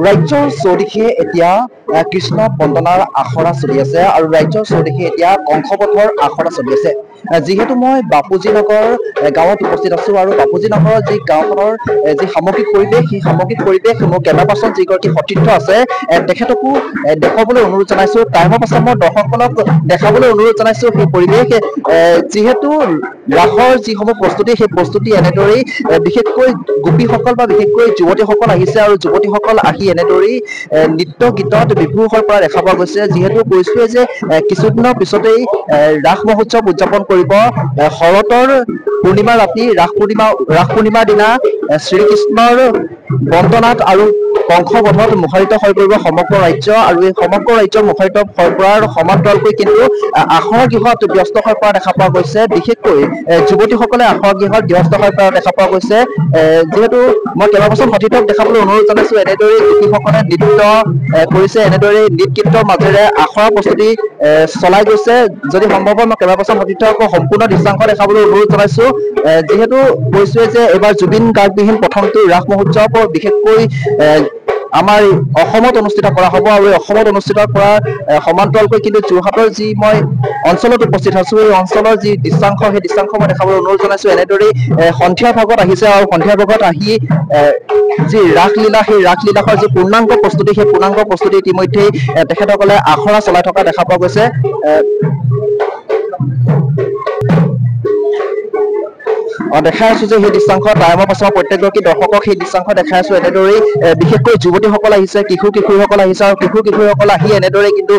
ৰাজ্যৰ চৌদিশে এতিয়া কৃষ্ণ বন্দনাৰ আখৰা চলি আছে আৰু ৰাজ্যৰ চৌদিশে এতিয়া কংসবধৰ আখৰা চলি আছে। যিহেতু মই বাপুজী নগৰ গাঁৱত উপস্থিত আছো আৰু বাপুজী নগৰৰ যি গাঁওখনৰ যি সামগ্ৰিক পৰিৱেশ, সেই সামগ্ৰিক পৰিৱেশ মোৰ কেমেৰা পাৰ্চন যিগৰাকী সতীৰ্থ আছে তেখেতকো দেখুৱাবলৈ অনুৰোধ জনাইছো। টাইমৰ পাছত মই দৰ্শকসকলক দেখাবলৈ অনুৰোধ জনাইছো সেই পৰিৱেশ। যিহেতু ৰাসৰ যিসমূহ প্ৰস্তুতি, সেই প্ৰস্তুতি এনেদৰেই বিশেষকৈ গোপীসকল বা বিশেষকৈ যুৱতীসকল আহিছে আৰু যুৱতীসকল আহি এনেদৰেই নৃত্য গীতত বিভোৰ হৈ পৰা দেখা পোৱা গৈছে। যিহেতু কৈছোৱে যে কিছুদিনৰ পিছতেই ৰাস মহোৎসৱ উদযাপন কৰিব। শৰতৰ পূৰ্ণিমা ৰাতি ৰাস পূৰ্ণিমাৰ দিনা শ্ৰীকৃষ্ণৰ বন্দনাত আৰু কংসবধত মুখাৰিত হৈ পৰিব সমগ্ৰ ৰাজ্য, আৰু এই সমগ্ৰ ৰাজ্য মুখাৰিত হৈ পৰাৰ সমান্তৰালকৈ কিন্তু আখৰা গৃহত ব্যস্ত হৈ পৰা দেখা পোৱা গৈছে। বিশেষকৈ যুৱতীসকলে আখৰা গৃহত ব্যস্ত হৈ পৰা দেখা পোৱা গৈছে। যিহেতু মই কেইবা বছৰ সতীৰ্থক দেখাবলৈ অনুৰোধ জনাইছো, এনেদৰে গোপীসকলে নৃত্য কৰিছে, এনেদৰে নৃত্য গীতৰ মাজেৰে আখৰা প্ৰস্তুতি চলাই গৈছে। যদি সম্ভৱ হয় মই কেইবা বছৰ সতীৰ্থক সম্পূৰ্ণ দৃশ্যাংশ দেখাবলৈ অনুৰোধ জনাইছো। যিহেতু কৈছোৱে যে এইবাৰ জুবিন গাৰ্গবিহীন প্ৰথমটো ৰাস মহোৎসৱ বিশেষকৈ আমাৰ অসমত অনুষ্ঠিত কৰা হ'ব, আৰু এই অসমত অনুষ্ঠিত কৰাৰ সমান্তৰালকৈ কিন্তু যোৰহাটৰ যি মই অঞ্চলত উপস্থিত আছো, এই অঞ্চলৰ যি দৃশ্যাংশ, সেই দৃশ্যাংশ মই দেখাবলৈ অনুৰোধ জনাইছো। এনেদৰেই সন্ধিয়া ভাগত আহিছে আৰু সন্ধিয়া ভাগত আহি যি ৰাসলীলা, সেই ৰাসলীলাৰ যি পূৰ্ণাংগ প্ৰস্তুতি, সেই পূৰ্ণাংগ প্ৰস্তুতি ইতিমধ্যেই তেখেতসকলে আখৰা চলাই থকা দেখা পোৱা গৈছে। দেখাই আছো যে সেই দৃশ্যাংশ টাইমৰ পাছত প্ৰত্যেকগৰাকী দৰ্শকক সেই দৃশ্যাংশ দেখাই আছো। এনেদৰেই বিশেষকৈ যুৱতীসকল আহিছে, কিশোৰীসকল আহিছে, আৰু কিশোৰীসকল আহি এনেদৰে কিন্তু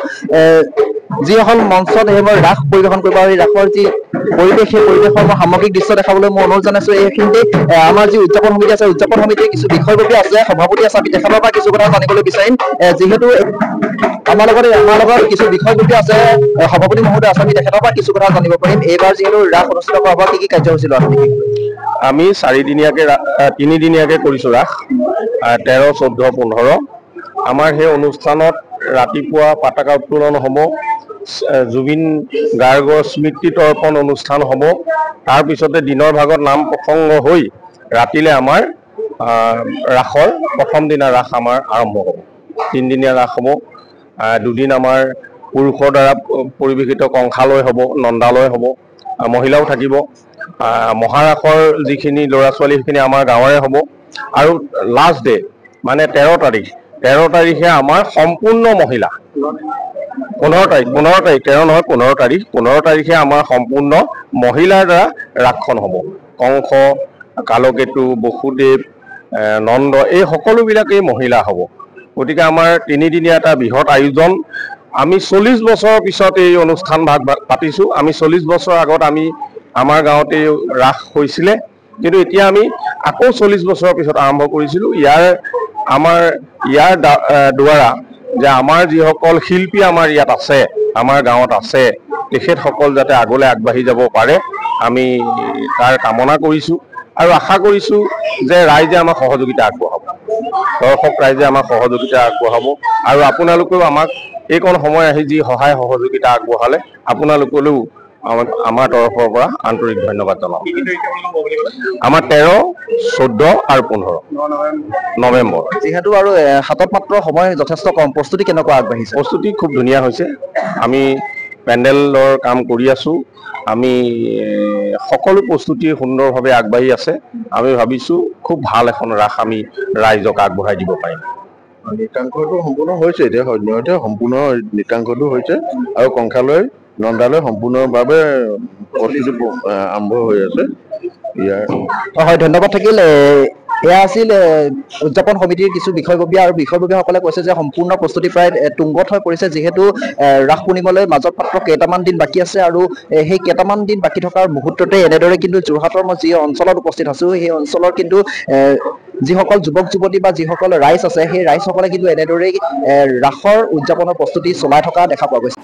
যিসকল মঞ্চত সেইবোৰ ৰাস পৰিৱেশন কৰিব, আৰু এই ৰাসৰ যি পৰিৱেশ, সেই পৰিৱেশৰ মই সামগ্ৰিক দৃশ্য দেখাবলৈ মই অনুৰোধ জনাইছো। এইখিনিতে আমাৰ যি উদযাপন সমিতি আছে, উদযাপন সমিতিৰ কিছু বিষয়ববীয়া আছে, সভাপতি আছে, আমি তেখেতৰ পৰা কিছু কথা জানিবলৈ বিচাৰিম। যিহেতু আমাৰ লগত কিছু বিষয়ববীয়া আছে, সভাপতি মহোদয় আছে, আমি তেখেতৰ পৰা কিছু কথা জানিব পাৰিম। এইবাৰ যিহেতু ৰাস অনুষ্ঠিত কৰা হ'ব, কি কাৰ্যসূচী লোৱা হ'ব? আমি 3দিনীয়াকে কৰিছো ৰাস, 13, 14, 15। আমাৰ সেই অনুষ্ঠানত ৰাতিপুৱা পতাকা উত্তোলন হ'ব, জুবিন গাৰ্গৰ স্মৃতি তৰ্পণ অনুষ্ঠান হ'ব। তাৰপিছতে দিনৰ ভাগত নাম প্ৰসংগ হৈ ৰাতিলে আমাৰ ৰাসৰ প্ৰথম দিনা ৰাস আমাৰ আৰম্ভ হ'ব। 3দিনীয়া ৰাস হ'ব। 2দিন আমাৰ পুৰুষৰ দ্বাৰা পৰিৱেশিত কংসালয় হ'ব, নন্দালয় হ'ব, মহিলাও থাকিব। মহাৰাসৰ যিখিনি ল'ৰা ছোৱালী সেইখিনি আমাৰ গাঁৱৰে হ'ব। আৰু লাষ্ট ডে মানে 13 তাৰিখে আমাৰ সম্পূৰ্ণ মহিলা, 15 তাৰিখে আমাৰ সম্পূৰ্ণ মহিলাৰ দ্বাৰা ৰাসখন হ'ব। কংস, কালকেতু, বসুদেৱ, নন্দ, এই সকলোবিলাকেই মহিলা হ'ব। গতিকে আমাৰ 3দিনীয়া এটা বৃহৎ আয়োজন। আমি 40 বছৰৰ পিছত এই অনুষ্ঠান পাতিছোঁ। আমি 40 বছৰ আগত আমাৰ গাঁৱতে ৰাস হৈছিলে, কিন্তু এতিয়া আমি আকৌ 40 বছৰৰ পিছত আৰম্ভ কৰিছিলোঁ। ইয়াৰ দ্বাৰা যে আমাৰ যিসকল শিল্পী আমাৰ ইয়াত আছে, আমাৰ গাঁৱত আছে, তেখেতসকল যাতে আগলৈ আগবাঢ়ি যাব পাৰে, আমি তাৰ কামনা কৰিছোঁ। আৰু আশা কৰিছোঁ যে ৰাইজে আমাক সহযোগিতা আগবঢ়াব, দৰ্শক ৰাইজে আমাক সহযোগিতা আগবঢ়াব। আৰু আপোনালোকেও আমাক এইকণ সময় আহি যি সহায় সহযোগিতা আগবঢ়ালে, আপোনালোকলৈও আমাৰ তৰফৰ পৰা আন্তৰিক ধন্যবাদ জনাওঁ। আমাৰ 13, 14 আৰু 15 নৱেম্বৰ। যিহেতু আৰু হাতত মাত্ৰ সময় যথেষ্ট কম, প্ৰস্তুতি কেনেকুৱা আগবাঢ়িছে? প্ৰস্তুতি খুব ধুনীয়া হৈছে। আমি পেণ্ডেলৰ কাম কৰি আছোঁ। আমি সকলো প্ৰস্তুতি সুন্দৰভাৱে আগবাঢ়ি আছে। আমি ভাবিছোঁ খুব ভাল এখন ৰাস আমি ৰাইজক আগবঢ়াই দিব পাৰিম। নৃত্যাংশটো সম্পূৰ্ণ হৈছে, এতিয়া সদ্যহতে সম্পূৰ্ণ নৃত্যাংশটো হৈছে, আৰু কংসালয়, নন্দালয় সম্পূৰ্ণভাৱে প্ৰস্তুতি আৰম্ভ হৈ আছে। হয়, ধন্যবাদ থাকিল। এয়া আছিল উদযাপন সমিতিৰ কিছু বিষয়ববীয়া, আৰু বিষয়ববীয়াসকলে কৈছে যে সম্পূৰ্ণ প্ৰস্তুতি প্ৰায় তুংগত হৈ পৰিছে। যিহেতু ৰাস পূৰ্ণিমালৈ মাজত মাত্ৰ কেইটামান দিন বাকী আছে, আৰু সেই কেইটামান দিন বাকী থকাৰ মুহূৰ্ততে এনেদৰে কিন্তু যোৰহাটৰ মই যি অঞ্চলত উপস্থিত আছো, সেই অঞ্চলৰ কিন্তু যিসকল যুৱক যুৱতী বা যিসকল ৰাইজ আছে, সেই ৰাইজসকলে কিন্তু এনেদৰেই ৰাসৰ উদযাপনৰ প্ৰস্তুতি চলাই থকা দেখা পোৱা গৈছে।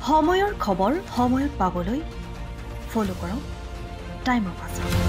সময়ৰ খবৰ সময়ত পাবলৈ ফলো কৰক টাইম অফ আছাম।